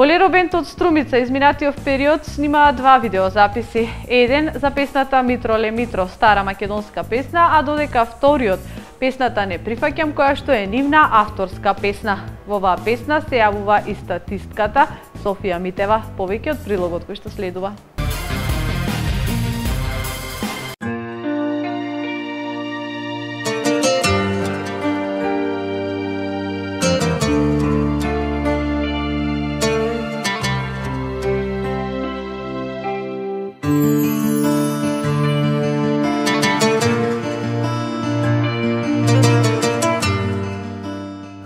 Болеро бенд од Струмица изминатиот период снимаа два видеозаписи. Еден за песната Митро ле Митро, стара македонска песна, а додека вториот песната Не прифаќам, која што е нивна авторска песна. Во оваа песна се јавува и статистката Софија Митева, повеќе од прилогот кој што следува.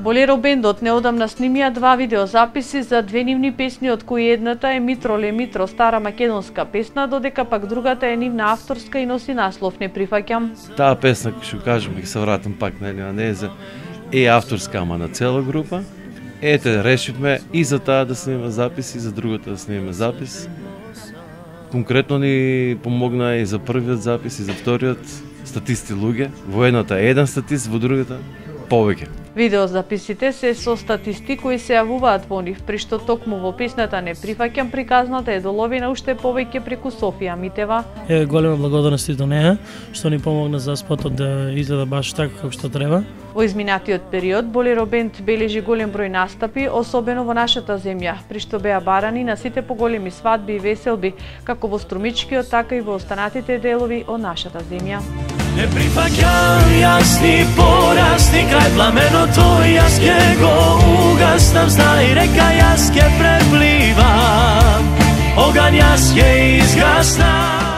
Болеро бендот неодамна снимија два видеозаписи за две нивни песни, од кои едната е Митро ле Митро, стара македонска песна, додека пак другата е нивна авторска и носи наслов Не прифаќам. Таа песна, кој што кажам, ќе се вратам пак на неа, е авторска, ама на цела група. Ете, решивме и за таа да снимаме запис, и за другата да снимаме запис. Конкретно ни помогна и за првиот запис, и за вториот статисти луѓе. Во едната е еден статист, во другата повеќе. Видеозаписите се со статисти кои се јавуваат во нив, при што токму во песната Не прифаќам приказната е доловина уште повеќе преку Софија Митева. Голема благодарности до неа што ни помогна за спотот да изгледа баш така како што треба. Во изминатиот период Болеро бенд бележи голем број настапи, особено во нашата земја, при што беа барани на сите поголеми свадби и веселби, како во Струмичкиот, така и во останатите делови од нашата земја. Не прифаќам, јас ни порасни крај пламеното, јас ке го угаснам, знај река, јас ке препливам, оган јас ке изгаснам.